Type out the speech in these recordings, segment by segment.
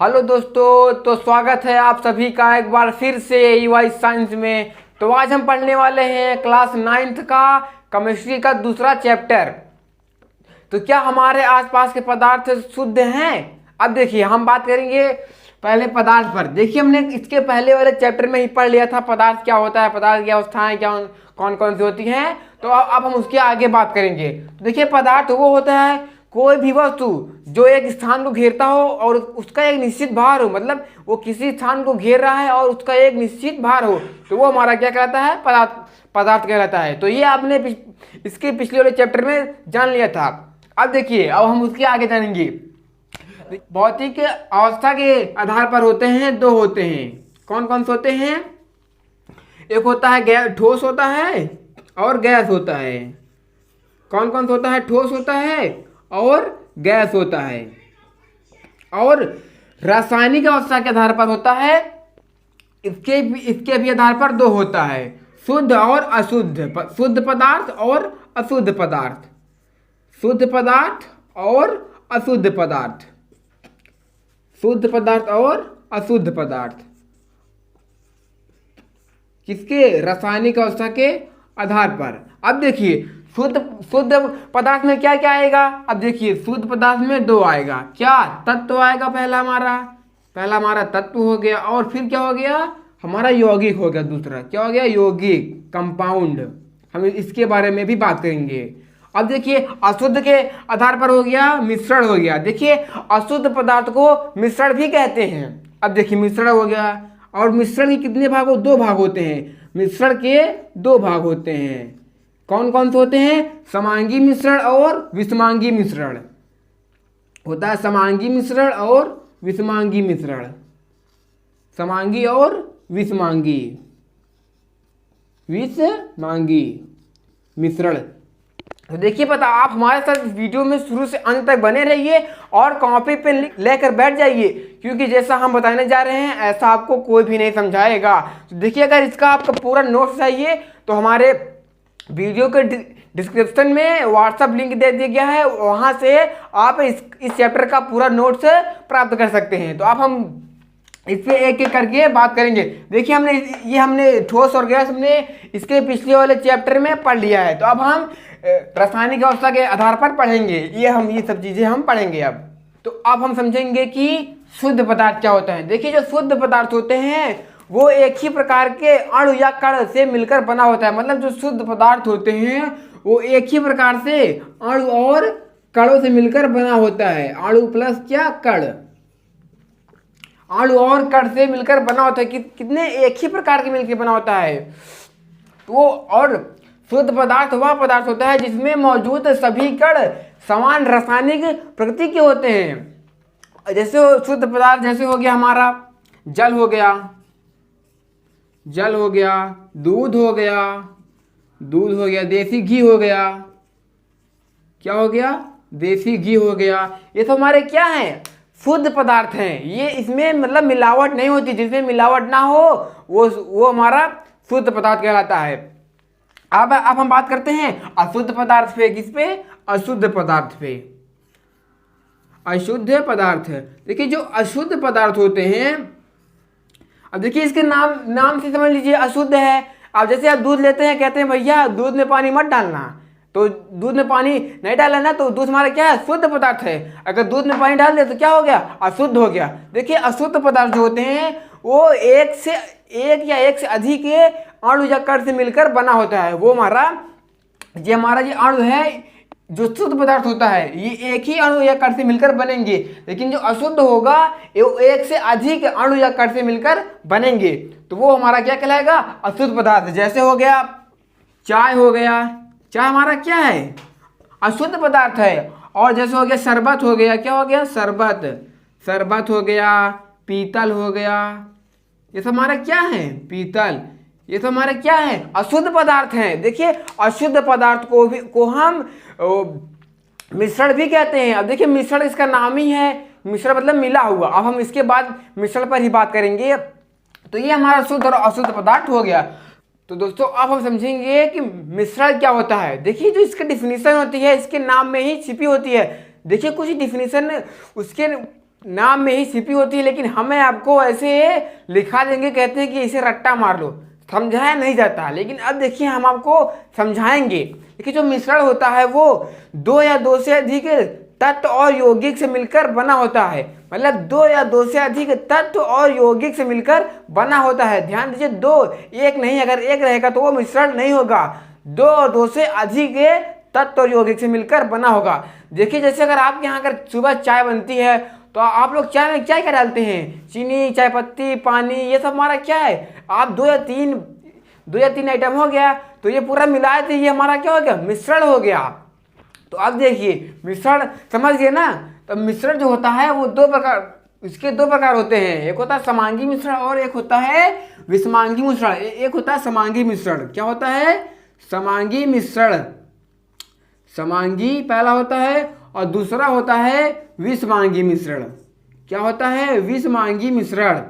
Hello दोस्तों, तो स्वागत है आप सभी का एक बार फिर से EY साइंस में। तो आज हम पढ़ने वाले हैं क्लास 9th का केमिस्ट्री का दूसरा चैप्टर। तो क्या हमारे आसपास के पदार्थ शुद्ध हैं? अब देखिए, हम बात करेंगे पहले पदार्थ पर। देखिए, हमने इसके पहले वाले चैप्टर में ही पढ़ लिया था पदार्थ क्या होता है, पदार्थ की अवस्थाएं क्या कौन कौन सी होती हैं। तो अब हम उसके आगे बात करेंगे। तो देखिए, पदार्थ वो होता है कोई भी वस्तु जो एक स्थान को घेरता हो और उसका एक निश्चित भार हो, मतलब वो किसी स्थान को घेर रहा है और उसका एक निश्चित भार हो, तो वो हमारा क्या कहलाता है? पदार्थ कहलाता है। तो ये आपने इसके पिछले वाले चैप्टर में जान लिया था। अब देखिए, अब हम उसके आगे जानेंगे। भौतिक अवस्था के आधार पर होते हैं, दो होते हैं। कौन कौन से होते हैं? एक होता है गैस, ठोस होता है और गैस होता है। कौन कौन सा होता है? ठोस होता है और गैस होता है। और रासायनिक अवस्था के आधार पर होता है, इसके भी आधार पर दो होता है, शुद्ध और अशुद्ध, शुद्ध पदार्थ और अशुद्ध पदार्थ, शुद्ध पदार्थ और अशुद्ध पदार्थ, शुद्ध पदार्थ और अशुद्ध पदार्थ। किसके? रासायनिक अवस्था के आधार पर। अब देखिए, शुद्ध पदार्थ में क्या क्या आएगा? अब देखिए, शुद्ध पदार्थ में दो आएगा। क्या? तत्व आएगा। पहला हमारा तत्व हो गया, और फिर क्या हो गया? हमारा यौगिक हो गया। दूसरा क्या हो गया? यौगिक, कंपाउंड। हम इसके बारे में भी बात करेंगे। अब देखिए, अशुद्ध के आधार पर हो गया मिश्रण हो गया। देखिए, अशुद्ध पदार्थ को मिश्रण भी कहते हैं। अब देखिए, मिश्रण हो गया, और मिश्रण के कितने भाग हो? दो भाग होते हैं। मिश्रण के दो भाग होते हैं। कौन कौन से होते हैं? समांगी मिश्रण और विषमांगी मिश्रण होता है। समांगी मिश्रण और विषमांगी मिश्रण, समांगी और विषमांगी मिश्रण। तो देखिए, पता आप हमारे साथ वीडियो में शुरू से अंत तक बने रहिए और कॉपी पे लेकर बैठ जाइए, क्योंकि जैसा हम बताने जा रहे हैं ऐसा आपको कोई भी नहीं समझाएगा। तो देखिए, अगर इसका आपका पूरा नोट्स चाहिए तो हमारे वीडियो के डिस्क्रिप्शन में व्हाट्सएप लिंक दे दिया गया है, वहां से आप इस चैप्टर का पूरा नोट्स प्राप्त कर सकते हैं। तो अब हम इस पे एक एक करके बात करेंगे। देखिए, हमने ठोस और गैस हमने इसके पिछले वाले चैप्टर में पढ़ लिया है। तो अब हम रासायनिक अवस्था के आधार पर पढ़ेंगे। ये सब चीजें हम पढ़ेंगे अब। तो अब हम समझेंगे कि शुद्ध पदार्थ क्या होता है। देखिए, जो शुद्ध पदार्थ होते हैं वो एक ही प्रकार के अणु या कण से मिलकर बना होता है। मतलब जो शुद्ध पदार्थ होते हैं वो एक ही प्रकार से अणु और कणों से मिलकर बना होता है। अणु प्लस क्या? कण। अणु और कण से मिलकर बना होता है। कितने? एक ही प्रकार के मिलकर बना होता है वो। और शुद्ध पदार्थ वह पदार्थ होता है जिसमें मौजूद सभी कण समान रासायनिक प्रकृति के होते हैं। जैसे शुद्ध पदार्थ जैसे हो गया हमारा जल हो गया, दूध हो गया, देसी घी हो गया। क्या हो गया? देसी घी हो गया। ये तो हमारे क्या है? शुद्ध पदार्थ हैं। ये इसमें मतलब मिलावट नहीं होती। जिसमें मिलावट ना हो वो हमारा शुद्ध पदार्थ कहलाता है। अब हम बात करते हैं अशुद्ध पदार्थ पे। किस पे? अशुद्ध पदार्थ पे। अशुद्ध पदार्थ। देखिए, जो अशुद्ध पदार्थ होते हैं, अब देखिए इसके नाम से समझ लीजिए अशुद्ध है। अब जैसे आप दूध लेते हैं, कहते हैं भैया दूध में पानी मत डालना, तो दूध में पानी नहीं डालना ना, तो दूध हमारा क्या है? शुद्ध पदार्थ है। अगर दूध में पानी डाल दिया तो क्या हो गया? अशुद्ध हो गया। देखिए, अशुद्ध पदार्थ जो होते हैं वो एक से अधिक अणु या कण से मिलकर बना होता है। वो हमारा ये अणु है, जो शुद्ध पदार्थ होता है ये एक ही अणु या कण से मिलकर बनेंगे। लेकिन जो अशुद्ध होगा ये एक से अधिक अणु या कण से मिलकर बनेंगे, तो वो हमारा क्या कहलाएगा? अशुद्ध पदार्थ। जैसे हो गया चाय हो गया, चाय हमारा क्या है? अशुद्ध पदार्थ है। और जैसे हो गया शरबत हो गया, क्या हो गया? शरबत हो गया, पीतल हो गया, ये सब हमारा क्या है? पीतल। ये तो हमारे क्या है? अशुद्ध पदार्थ हैं। देखिए, अशुद्ध पदार्थ को हम मिश्रण भी कहते हैं। अब देखिए, मिश्रण इसका नाम ही है, मिश्रण मतलब मिला हुआ। अब हम इसके बाद मिश्रण पर ही बात करेंगे। तो ये हमारा शुद्ध और अशुद्ध पदार्थ हो गया। तो दोस्तों, अब हम समझेंगे कि मिश्रण क्या होता है। देखिए, जो इसकी डिफिनीशन होती है इसके नाम में ही छिपी होती है। देखिए, कुछ डिफिनीशन उसके नाम में ही छिपी होती है, लेकिन हमें आपको ऐसे लिखा देंगे, कहते हैं कि इसे रट्टा मार लो, समझाया नहीं जाता। लेकिन अब देखिए हम आपको समझाएंगे। देखिए जो मिश्रण होता है वो दो या दो से अधिक तत्व और यौगिक से मिलकर बना होता है। मतलब दो या दो से अधिक तत्व और यौगिक से मिलकर बना होता है। ध्यान दीजिए, दो, एक नहीं। अगर एक रहेगा तो वो मिश्रण नहीं होगा। दो और दो से अधिक तत्व और यौगिक से मिलकर बना होगा। देखिए जैसे अगर आपके यहाँ अगर सुबह चाय बनती है तो आप लोग चाय में क्या क्या डालते हैं? चीनी, चाय पत्ती, पानी, ये सब हमारा क्या है? आप दो या तीन आइटम हो गया, तो ये पूरा मिलाए थे, ये हमारा क्या हो गया? मिश्रण हो गया। तो अब देखिए मिश्रण समझ गए ना। तो मिश्रण जो होता है वो इसके दो प्रकार होते हैं। एक होता है समांगी मिश्रण और एक होता है विषमांगी मिश्रण। एक होता है समांगी मिश्रण। क्या होता है? समांगी मिश्रण। समांगी पहला होता है और दूसरा होता है विषमांगी मिश्रण। क्या होता है? विषमांगी मिश्रण।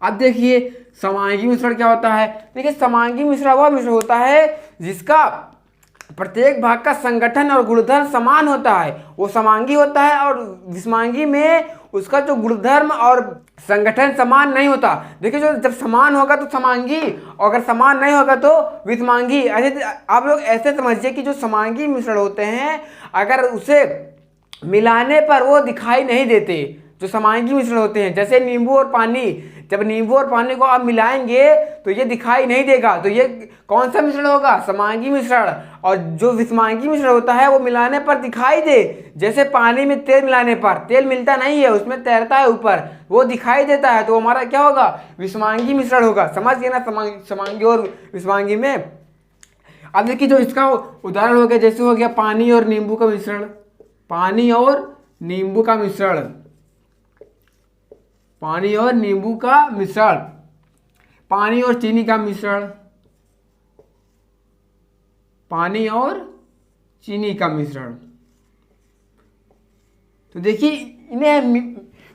अब देखिए समांगी मिश्रण क्या होता है। देखिए समांगी मिश्रण वह मिश्रण होता है जिसका प्रत्येक भाग का संगठन और गुणधर्म समान होता है, वो समांगी होता है। और विषमांगी में उसका जो गुणधर्म और संगठन समान नहीं होता। देखिए जो जब समान होगा तो समांगी, और अगर समान नहीं होगा तो विषमांगी। ऐसे आप लोग ऐसे समझिए कि जो समांगी मिश्रण होते हैं अगर उसे मिलाने पर वो दिखाई नहीं देते। जो समांगी मिश्रण होते हैं जैसे नींबू और पानी, जब नींबू और पानी को आप मिलाएंगे तो ये दिखाई नहीं देगा। तो ये कौन सा मिश्रण होगा? समांगी मिश्रण। और जो विषमांगी मिश्रण होता है वो मिलाने पर दिखाई दे, जैसे पानी में तेल मिलाने पर, तेल मिलता नहीं है, उसमें तैरता है ऊपर, वो दिखाई देता है, तो हमारा क्या होगा? विषमांगी मिश्रण होगा। समझ गए ना समांगी और विषमांगी में। अब देखिए जो इसका उदाहरण हो गया, जैसे हो गया पानी और नींबू का मिश्रण। पानी और नींबू का मिश्रण, पानी और नींबू का मिश्रण। पानी और चीनी का मिश्रण, पानी और चीनी का मिश्रण। तो देखिए इन्हें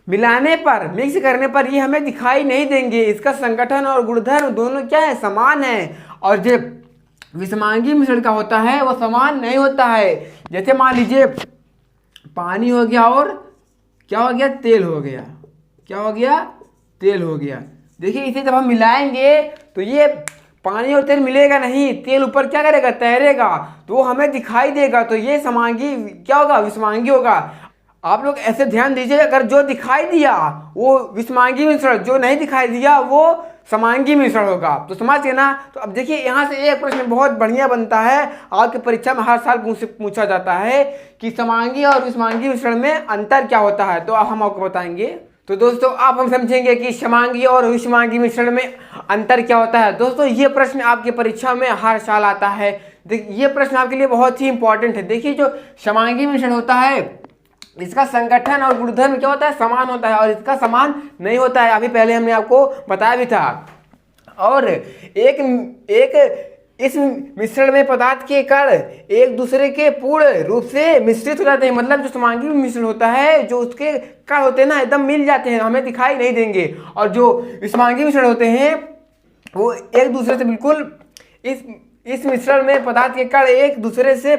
मिलाने पर, मिक्स करने पर ये हमें दिखाई नहीं देंगे। इसका संगठन और गुणधर्म दोनों क्या है? समान है। और जो विषमांगी मिश्रण का होता है वो समान नहीं होता है। जैसे मान लीजिए पानी हो गया और क्या हो गया? तेल हो गया। क्या हो गया? तेल हो गया। देखिए इसे जब हम मिलाएंगे तो ये पानी और तेल मिलेगा नहीं, तेल ऊपर क्या करेगा? तैरेगा, तो वो हमें दिखाई देगा। तो ये समांगी क्या होगा? विषमांगी होगा। आप लोग ऐसे ध्यान दीजिए, अगर जो दिखाई दिया वो विषमांगी मिश्रण, जो नहीं दिखाई दिया वो समांगी मिश्रण होगा। तो समझ गए ना। तो अब देखिए यहाँ से एक प्रश्न बहुत बढ़िया बनता है, आपकी परीक्षा में हर साल पूछा जाता है कि समांगी और विषमांगी मिश्रण में अंतर क्या होता है। तो अब हम आपको बताएंगे। तो दोस्तों आप हम समझेंगे कि समांगी और विषमांगी मिश्रण में अंतर क्या होता है। दोस्तों ये प्रश्न आपकी परीक्षा में हर साल आता है। ये प्रश्न आपके लिए बहुत ही इंपॉर्टेंट है। देखिए जो समांगी मिश्रण होता है इसका संगठन और गुणधर्म क्या होता है? समान होता है, और इसका समान नहीं होता है। अभी पहले हमने आपको बताया भी था। और एक इस मिश्रण में पदार्थ के कण एक दूसरे के पूर्ण रूप से मिश्रित हो जाते हैं। मतलब जो समांगी मिश्रण होता है जो उसके कण होते हैं ना एकदम मिल जाते हैं, हमें दिखाई नहीं देंगे। और जो विषमांगी मिश्रण होते हैं वो एक दूसरे से बिल्कुल, इस मिश्रण में पदार्थ के कण एक दूसरे से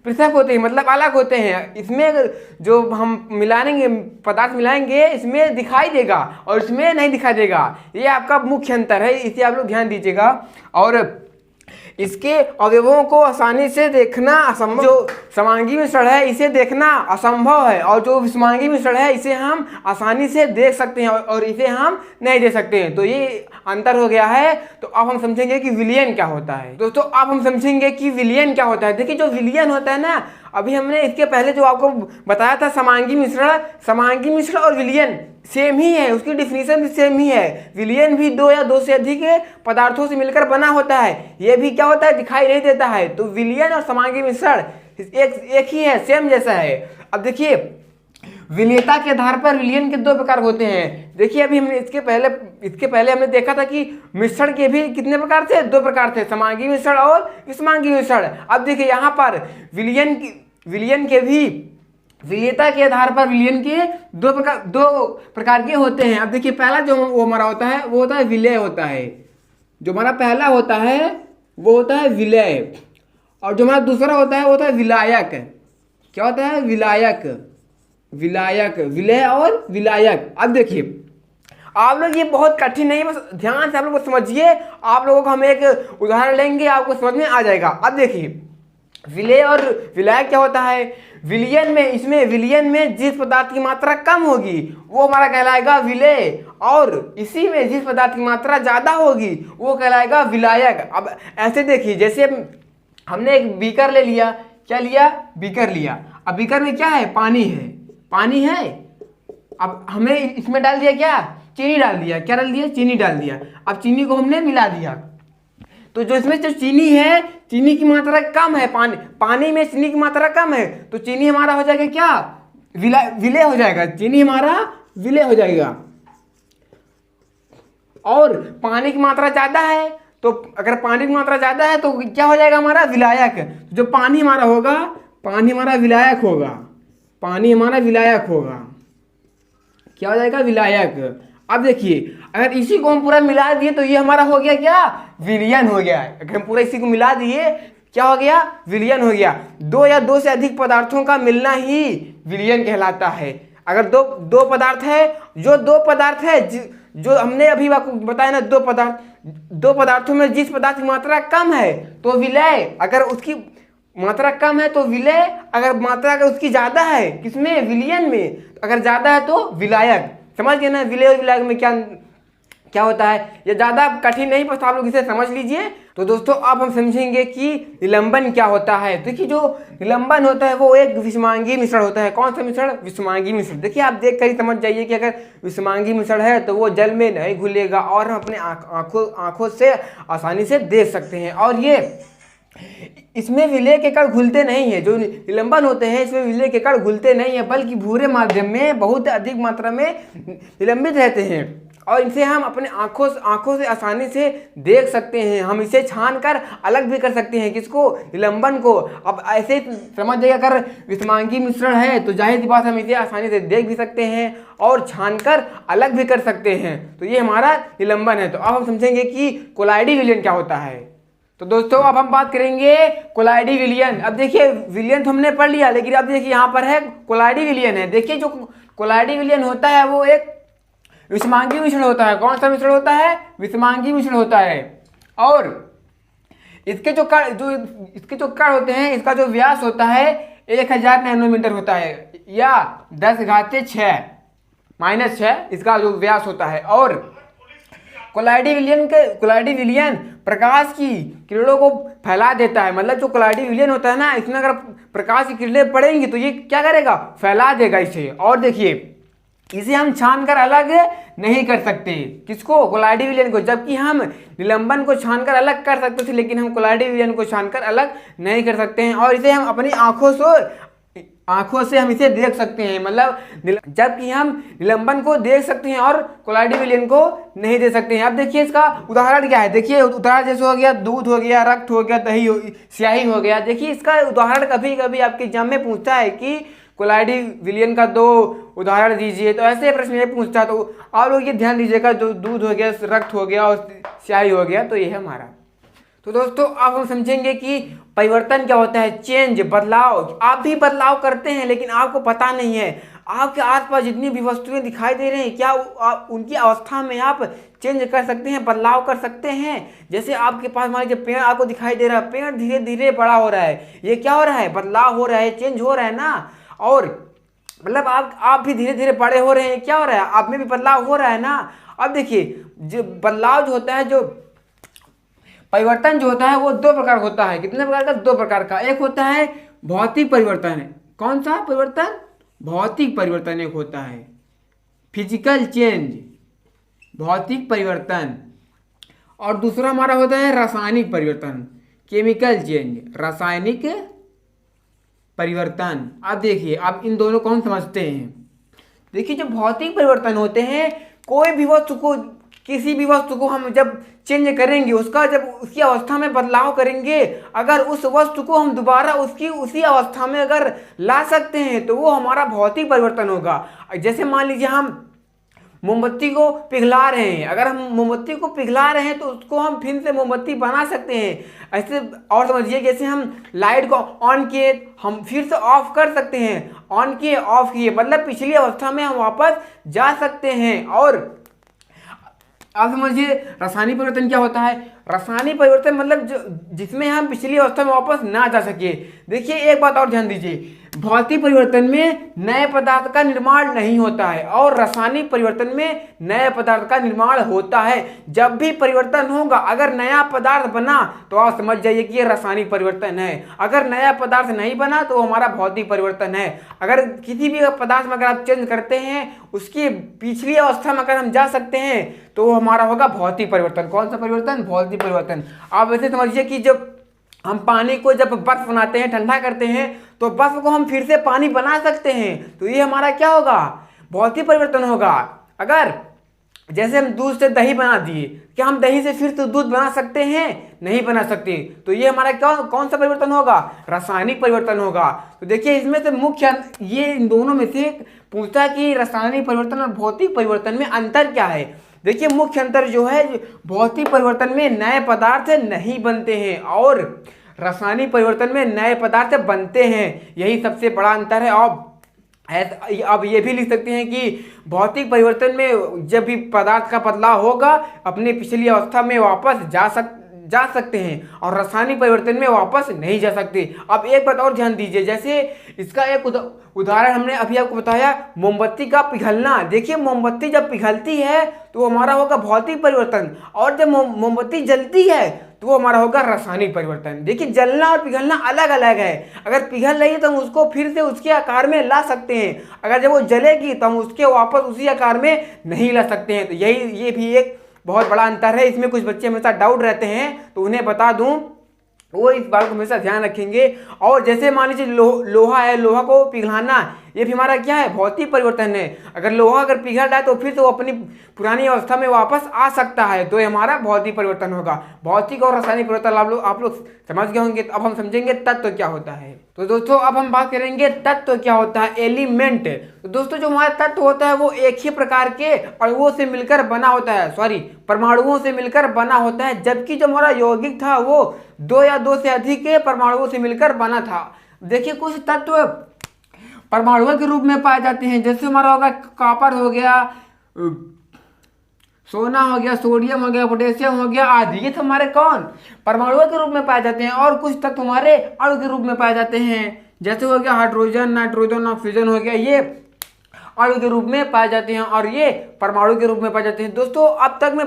पृथक होते हैं, मतलब अलग होते हैं। इसमें जो हम मिलाएंगे, पदार्थ मिलाएंगे, इसमें दिखाई देगा और इसमें नहीं दिखाई देगा। ये आपका मुख्य अंतर है, इसे आप लोग ध्यान दीजिएगा। और इसके अवयवों को आसानी से देखना असंभव, जो समांगी मिश्रण है इसे देखना असंभव है, और जो विषमांगी मिश्रण है इसे हम आसानी से देख सकते हैं और इसे हम नहीं देख सकते हैं। तो ये अंतर हो गया है। तो अब हम समझेंगे कि विलयन क्या होता है। दोस्तों अब हम समझेंगे कि विलयन क्या होता है। देखिए जो विलयन होता है ना, अभी हमने इसके पहले जो आपको बताया था समांगी मिश्रण और विलयन सेम ही है, उसकी डिफिनीशन भी सेम ही है। विलयन भी दो या दो से अधिक पदार्थों से मिलकर बना होता है, ये भी क्या होता है? दिखाई नहीं देता है। तो विलयन और समांगी मिश्रण एक ही है, सेम जैसा है। अब देखिए विलेयता के आधार पर विलयन के दो प्रकार होते हैं। देखिए अभी हमने इसके पहले हमने देखा था कि मिश्रण के भी कितने प्रकार थे? दो प्रकार थे, समांगी मिश्रण और विषमांगी मिश्रण। अब देखिए यहाँ पर विलयन के भी विलेयता के आधार पर विलयन के दो प्रकार के होते हैं। अब देखिए पहला जो वो हमारा होता है वो होता है विलय होता है। जो हमारा पहला होता है वो होता है विलय, और जो हमारा दूसरा होता है वो होता है विलायक। क्या होता है? विलायक। विलायक, विलय और विलायक। अब देखिए आप लोग, ये बहुत कठिन नहीं है, बस ध्यान से आप लोग समझिए। आप लोगों को हम एक उदाहरण लेंगे, आपको समझ में आ जाएगा। अब देखिए विलय और विलायक क्या होता है। विलयन में, इसमें विलयन में जिस पदार्थ की मात्रा कम होगी वो हमारा कहलाएगा विलय, और इसी में जिस पदार्थ की मात्रा ज्यादा होगी वो कहलाएगा विलायक। अब ऐसे देखिए, जैसे हमने एक बीकर ले लिया, क्या लिया, बीकर लिया। अब बीकर में क्या है, पानी है, पानी है। अब हमें इसमें डाल दिया क्या, चीनी डाल दिया, क्या डाल दिया, चीनी डाल दिया। अब चीनी को हमने मिला दिया, तो जो इसमें जो चीनी है, चीनी की मात्रा कम है, पानी में चीनी की मात्रा कम है, तो चीनी हमारा हो जाएगा क्या, विलय हो जाएगा, चीनी हमारा विलय हो जाएगा। और पानी की मात्रा ज्यादा है, तो अगर पानी की मात्रा ज्यादा है तो क्या हो जाएगा हमारा, विलायक। जो पानी हमारा होगा, पानी हमारा विलायक होगा, पानी हमारा विलायक होगा, क्या हो जाएगा, विलायक। अब देखिए अगर इसी को हम पूरा मिला दिए तो ये हमारा हो गया क्या, विलयन हो गया। अगर हम पूरा इसी को मिला दिए क्या हो गया, विलयन हो गया। दो या दो से अधिक पदार्थों का मिलना ही विलयन कहलाता है। अगर दो पदार्थ है, जो दो पदार्थ है, जो हमने अभी आपको बताया ना, दो पदार्थों में जिस पदार्थ की मात्रा कम है तो विलय, अगर उसकी मात्रा कम है तो विलय, अगर मात्रा अगर उसकी ज्यादा है, किसमें, विलयन में, अगर ज्यादा है तो विलायक। समझ गए ना, विलय और विलायक में क्या क्या होता है। ये ज्यादा कठिन नहीं, बस आप लोग इसे समझ लीजिए। तो दोस्तों अब हम समझेंगे कि निलंबन क्या होता है। देखिए जो निलंबन होता है वो एक विषमांगी मिश्रण होता है। कौन सा मिश्रण, विषमांगी मिश्रण। देखिए आप देख कर ही समझ जाइए कि अगर विषमांगी मिश्रण है तो वो जल में नहीं घुलेगा और हम अपने आंखों से आसानी से देख सकते हैं। और ये इसमें विलय के कण घुलते नहीं है, जो निलंबन होते हैं इसमें विलय के कण घुलते नहीं है, बल्कि भूरे माध्यम में बहुत अधिक मात्रा में निलंबित रहते हैं और इनसे हम अपने आंखों से आसानी से देख सकते हैं। हम इसे छान कर अलग भी कर सकते हैं, किसको, निलंबन को। अब ऐसे समझ जाइए, अगर विषमांगी मिश्रण है तो जाहिर सी बात हम इसे आसानी से देख भी सकते हैं और छान कर अलग भी कर सकते हैं। तो ये हमारा निलंबन है। तो अब हम समझेंगे कि कोलाइडी विलयन क्या होता है। तो दोस्तों अब हम बात करेंगे कोलाइडी विलयन। अब देखिए विलयन तो हमने पढ़ लिया, लेकिन अब देखिए यहाँ पर है कोलाइडी विलयन है। देखिए जो कोलाइडी विलयन होता है वो एक विषमांगी मिश्रण होता है। कौन सा मिश्रण होता है, विषमांगी मिश्रण होता है। और इसके जो कण होते हैं, इसका जो व्यास होता है 1000 नैनोमीटर होता है, या 10⁻⁶ इसका जो व्यास होता है। और कोलाइडी विलयन प्रकाश की किरणों को फैला देता है। मतलब जो कोलाइडी विलयन होता है ना, इसमें अगर प्रकाश की किरणें पड़ेंगी तो ये क्या करेगा, फैला देगा इसे। और देखिए इसे हम छान कर अलग नहीं कर सकते, किसको, कोलाइडी विलयन को। जबकि हम निलंबन को छानकर अलग कर सकते थे, लेकिन हम कोलाइडी विलयन को छानकर अलग नहीं कर सकते हैं। और इसे हम अपनी आंखों से हम इसे देख सकते हैं। मतलब जबकि हम निलंबन को देख सकते हैं और कोलाइडी विलयन को नहीं देख सकते हैं। अब देखिए इसका उदाहरण क्या है। देखिए उदाहरण जैसे हो गया दूध हो गया, रक्त हो गया, दही स्याही हो गया। देखिए इसका उदाहरण कभी कभी आपके एग्जाम में पूछता है कि कोलाइडी विलयन का 2 उदाहरण दीजिए, तो ऐसे प्रश्न ये पूछता है। तो आप लोग ये ध्यान दीजिएगा, जो दूध हो गया, रक्त हो गया और स्याही हो गया, तो ये है हमारा। तो दोस्तों अब हम समझेंगे कि परिवर्तन क्या होता है, चेंज, बदलाव। आप भी बदलाव करते हैं लेकिन आपको पता नहीं है। आपके आसपास जितनी भी वस्तुएं दिखाई दे रही हैं, क्या उनकी अवस्था में आप चेंज कर सकते हैं, बदलाव कर सकते हैं। जैसे आपके पास मान लीजिए पेड़ आपको दिखाई दे रहा है, पेड़ धीरे धीरे बड़ा हो रहा है, ये क्या हो रहा है, बदलाव हो रहा है, चेंज हो रहा है ना। और मतलब आप भी धीरे धीरे बड़े हो रहे हैं, क्या हो रहा है, आप में भी बदलाव हो रहा है ना। अब देखिए जो बदलाव जो होता है, जो परिवर्तन जो होता है वो 2 प्रकार होता है। कितने प्रकार का, 2 प्रकार का। एक होता है भौतिक परिवर्तन। कौन सा परिवर्तन, भौतिक परिवर्तन एक होता है, फिजिकल चेंज, भौतिक परिवर्तन। और दूसरा हमारा होता है रासायनिक परिवर्तन, केमिकल चेंज, रासायनिक परिवर्तन। अब देखिए आप इन दोनों को हम समझते हैं। देखिए जो भौतिक परिवर्तन होते हैं, कोई भी वस्तु को, किसी भी वस्तु को हम जब चेंज करेंगे, उसका जब उसकी अवस्था में बदलाव करेंगे, अगर उस वस्तु को हम दोबारा उसकी उसी अवस्था में अगर ला सकते हैं तो वो हमारा भौतिक परिवर्तन होगा। जैसे मान लीजिए हम मोमबत्ती को पिघला रहे हैं, अगर हम मोमबत्ती को पिघला रहे हैं तो उसको हम फिर से मोमबत्ती बना सकते हैं। ऐसे और समझिए जैसे हम लाइट को ऑन किए हम फिर से ऑफ कर सकते हैं, ऑन किए ऑफ किए, मतलब पिछली अवस्था में हम वापस जा सकते हैं। और आप समझिए रासायनिक परिवर्तन क्या होता है। रासायनिक परिवर्तन मतलब जिसमें हम पिछली अवस्था में वापस ना जा सके। देखिए एक बात और ध्यान दीजिए, भौतिक परिवर्तन में नए पदार्थ का निर्माण नहीं होता है और रासायनिक परिवर्तन में नए पदार्थ का निर्माण होता है। जब भी परिवर्तन होगा, अगर नया पदार्थ बना तो आप समझ जाइए कि ये रासायनिक परिवर्तन है, अगर नया पदार्थ नहीं बना तो हमारा भौतिक परिवर्तन है। अगर किसी भी पदार्थ में अगर आप चेंज करते हैं, उसकी पिछली अवस्था में अगर हम जा सकते हैं तो हमारा होगा भौतिक परिवर्तन। कौन सा परिवर्तन? भौतिक परिवर्तन। आप ऐसे समझिए कि जब हम पानी को जब बर्फ बनाते हैं, ठंडा करते हैं, तो बर्फ को हम फिर से पानी बना सकते हैं, तो ये हमारा क्या होगा? भौतिक परिवर्तन होगा। अगर जैसे हम दूध से दही बना दिए, क्या हम दही से फिर से दूध बना सकते हैं? नहीं बना सकते, तो ये हमारा क्या कौन सा परिवर्तन होगा? रासायनिक परिवर्तन होगा। तो देखिए इसमें से मुख्य ये इन दोनों में से पूछता कि रासायनिक परिवर्तन और भौतिक परिवर्तन में अंतर क्या है। देखिए मुख्य अंतर जो है, भौतिक परिवर्तन में नए पदार्थ नहीं बनते हैं और रासायनिक परिवर्तन में नए पदार्थ बनते हैं, यही सबसे बड़ा अंतर है। अब ये भी लिख सकते हैं कि भौतिक परिवर्तन में जब भी पदार्थ का बदलाव होगा, अपनी पिछली अवस्था में वापस जा सकते हैं और रासायनिक परिवर्तन में वापस नहीं जा सकते। अब एक बात और ध्यान दीजिए, जैसे इसका एक उदाहरण हमने अभी आपको बताया, मोमबत्ती का पिघलना। देखिए मोमबत्ती जब पिघलती है तो हमारा होगा भौतिक परिवर्तन, और जब मोमबत्ती जलती है तो वो हमारा होगा रासायनिक परिवर्तन। देखिए जलना और पिघलना अलग अलग है। अगर पिघल रही है तो हम उसको फिर से उसके आकार में ला सकते हैं, अगर जब वो जलेगी तो हम उसके वापस उसी आकार में नहीं ला सकते हैं। तो ये भी एक बहुत बड़ा अंतर है। इसमें कुछ बच्चे हमेशा डाउट रहते हैं, तो उन्हें बता दूं, वो इस बात को हमेशा ध्यान रखेंगे। और जैसे मान लीजिए लोहा है, लोहा को पिघलाना, ये भी हमारा क्या है? भौतिक परिवर्तन है। अगर लोहा अगर पिघल रहा है तो फिर तो वो अपनी पुरानी अवस्था में वापस आ सकता है, तो ये हमारा भौतिक परिवर्तन होगा। भौतिक और रासायनिक परिवर्तन आप लोग समझ गए होंगे। अब हम समझेंगे तत्व क्या होता है। तो दोस्तों अब हम बात करेंगे तत्व क्या होता है, एलिमेंट। तो दोस्तों जो हमारा तत्व होता है वो एक ही प्रकार के अणुओं से मिलकर बना होता है, परमाणुओं से मिलकर बना होता है, जबकि जो हमारा यौगिक था वो 2 या 2 से अधिक के परमाणुओं से मिलकर बना था। देखिए कुछ तत्व परमाणुओं के रूप में पाए जाते हैं, जैसे हमारा होगा कॉपर हो गया, सोना हो गया, सोडियम हो गया, पोटेशियम हो गया आदि। ये तो हमारे कौन? परमाणुओं के रूप में पाए जाते हैं। और कुछ तत्व हमारे अणु के रूप में पाए जाते हैं, जैसे हो गया हाइड्रोजन, नाइट्रोजन, ऑक्सीजन हो गया, ये अणु के रूप में पाए जाते हैं और ये परमाणु के रूप में पाए जाते हैं। दोस्तों अब तक में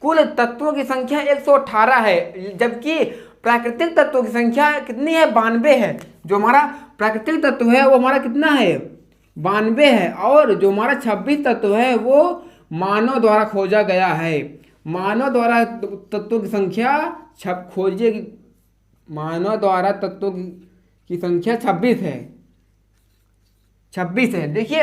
कुल तत्वों की संख्या 118 है, जबकि प्राकृतिक तत्वों की संख्या कितनी है? 92 है। जो हमारा प्राकृतिक तत्व है वो हमारा कितना है? 92 है। और जो हमारा 26 तत्व है वो मानव द्वारा खोजा गया है। मानव द्वारा तत्वों की संख्या खोजिए, मानव द्वारा तत्वों की संख्या 26 है। 26 है। देखिए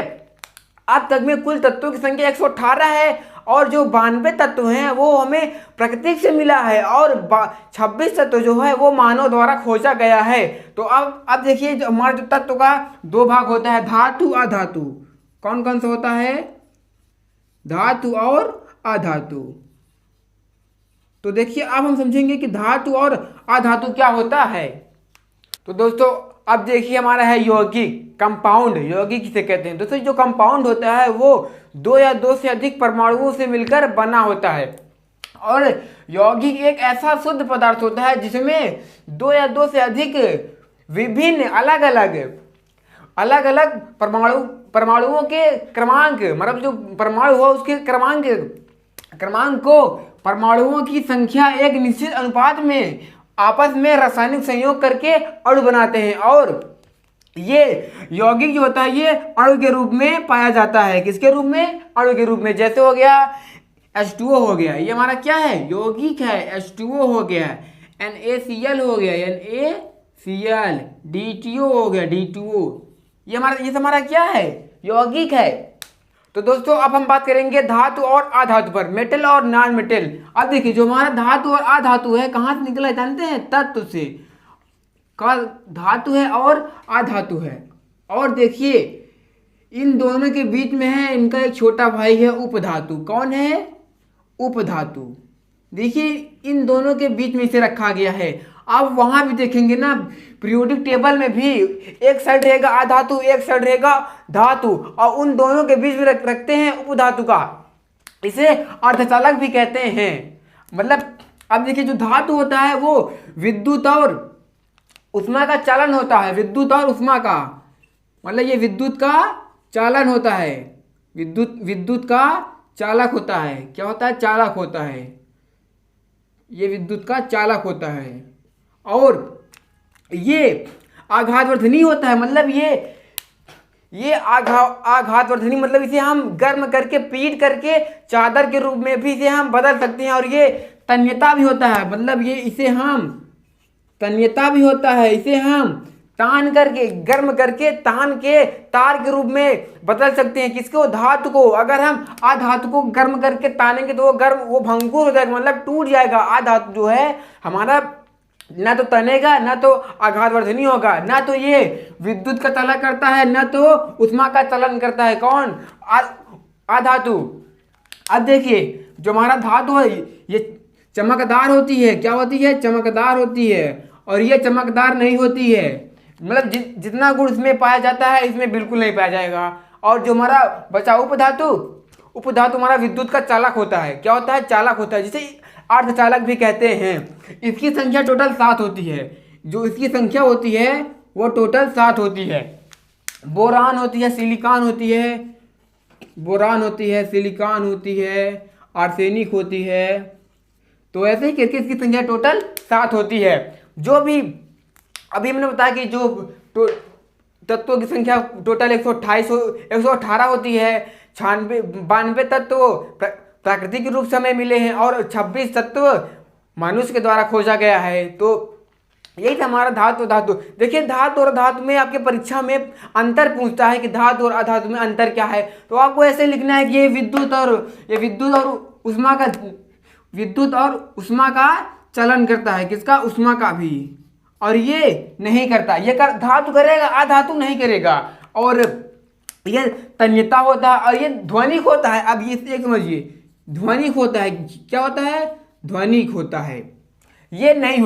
अब तक में कुल तत्वों की संख्या 118 है और जो 92 तत्व हैं वो हमें प्रकृति से मिला है और 26 तत्व जो है वो मानव द्वारा खोजा गया है। तो अब देखिए जो हमारे जो तत्व का 2 भाग होता है, धातु अधातु। कौन कौन सा होता है? धातु और अधातु। तो देखिए अब हम समझेंगे कि धातु और अधातु क्या होता है। तो दोस्तों अब देखिए हमारा है यौगिक, कंपाउंड। यौगिक किसे कहते हैं? दोस्तों जो कंपाउंड होता है वो 2 या 2 से अधिक परमाणुओं से मिलकर बना होता है। और यौगिक एक ऐसा शुद्ध पदार्थ होता है जिसमें 2 या 2 से अधिक विभिन्न अलग अलग परमाणुओं के क्रमांक, मतलब जो परमाणु हो उसके क्रमांक को परमाणुओं की संख्या एक निश्चित अनुपात में आपस में रासायनिक संयोग करके अणु बनाते हैं। और ये यौगिक जो होता है ये अणु के रूप में पाया जाता है। किसके रूप में? अणु के रूप में। जैसे हो गया H2O हो गया, ये हमारा क्या है? यौगिक है। H2O हो गया, NaCl हो गया, NaCl, D2O हो गया, D2O, ये हमारा क्या है? यौगिक है। तो दोस्तों अब हम बात करेंगे धातु और अधातु पर, मेटल और नॉन मेटल। अब देखिए जो हमारा धातु और अधातु है कहाँ से निकला है जानते हैं? तत्व से। का धातु है और अधातु है। और देखिए इन दोनों के बीच में है इनका एक छोटा भाई है उपधातु। कौन है? उपधातु। देखिए इन दोनों के बीच में इसे रखा गया है। आप वहां भी देखेंगे ना, पीरियोडिक टेबल में भी एक साइड रहेगा अधातु, एक साइड रहेगा धातु, और उन दोनों के बीच में रखते हैं उपधातु का। इसे अर्धचालक भी कहते हैं। मतलब अब देखिए जो धातु होता है वो विद्युत और उष्मा का चालन होता है। विद्युत और उष्मा का मतलब ये विद्युत का चालन होता है। विद्युत का चालक होता है। क्या होता है? चालक होता है। ये विद्युत का चालक होता है। और ये आघातवर्धनी होता है। मतलब ये आघातवर्धनी मतलब इसे हम गर्म करके पीट करके चादर के रूप में भी इसे हम बदल सकते हैं। और ये तन्यता भी होता है। मतलब ये इसे हम तन्यता भी होता है। इसे हम तान करके गर्म करके तान के तार के रूप में बदल सकते हैं। किसको? धातु को। अगर हम आधातु को गर्म करके तानेंगे तो वो भंगुर हो जाएगा, मतलब टूट जाएगा। आधातु जो है हमारा ना तो तनेगा, ना तो आघातवर्धनी होगा, ना तो ये विद्युत का चलन करता है, ना तो उष्मा का चलन करता है। कौन? आधातु। अब देखिए जो हमारा धातु है ये चमकदार होती है। क्या होती है? चमकदार होती है। और ये चमकदार नहीं होती है। मतलब जितना गुण इसमें पाया जाता है इसमें बिल्कुल नहीं पाया जाएगा। और जो हमारा बचा उपधातु हमारा विद्युत का चालक होता है। क्या होता है? चालक होता है, जिसे अर्धचालक भी कहते हैं। इसकी संख्या टोटल 7 होती है। जो इसकी संख्या होती है वो टोटल 7 होती है। बोरान होती है, सिलिकॉन होती है, बोरान होती है, सिलिकॉन होती है, आर्सेनिक होती है। तो ऐसे ही करके इसकी संख्या टोटल 7 होती है। जो भी अभी हमने बताया कि जो तत्वों की संख्या टोटल 118 होती है। 92 तत्व प्राकृतिक रूप से हमें मिले हैं और 26 तत्व मनुष्य के द्वारा खोजा गया है। तो यही था हमारा धातु। देखिए धातु और धातु में आपके परीक्षा में अंतर पूछता है कि धातु और अधातु में अंतर क्या है। तो आपको ऐसे लिखना है कि ये विद्युत और उष्मा का चलन करता है। किसका? उष्मा का भी। और ये नहीं करता। ये धातु करेगा, अधातु नहीं करेगा। और ये तन्यता होता है और ये ध्वनिक होता है। अब ये समझिए, ध्वनिक होता है। क्या होता है? ध्वनिक होता है। ये नहीं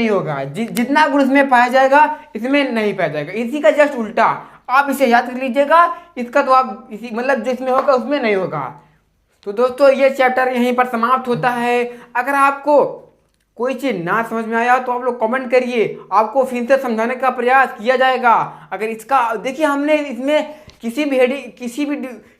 होगा। जितना गुण इसमें पाया जाएगा इसमें नहीं पाया जाएगा। इसी का जस्ट उल्टा आप इसे याद कर लीजिएगा। इसका तो आप इसी मतलब जिसमें होगा उसमें नहीं होगा। तो दोस्तों ये चैप्टर यहीं पर समाप्त होता है। अगर आपको कोई चीज़ ना समझ में आया तो आप लोग कमेंट करिए, आपको फिर से समझाने का प्रयास किया जाएगा। अगर इसका देखिए हमने इसमें किसी भी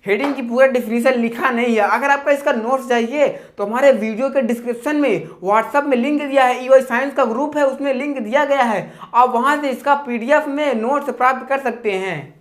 हेडिंग की पूरा डिफिनीशन लिखा नहीं है। अगर आपका इसका नोट्स चाहिए तो हमारे वीडियो के डिस्क्रिप्शन में व्हाट्सएप में लिंक दिया है। EY साइंस का ग्रुप है, उसमें लिंक दिया गया है। आप वहां से इसका PDF में नोट्स प्राप्त कर सकते हैं।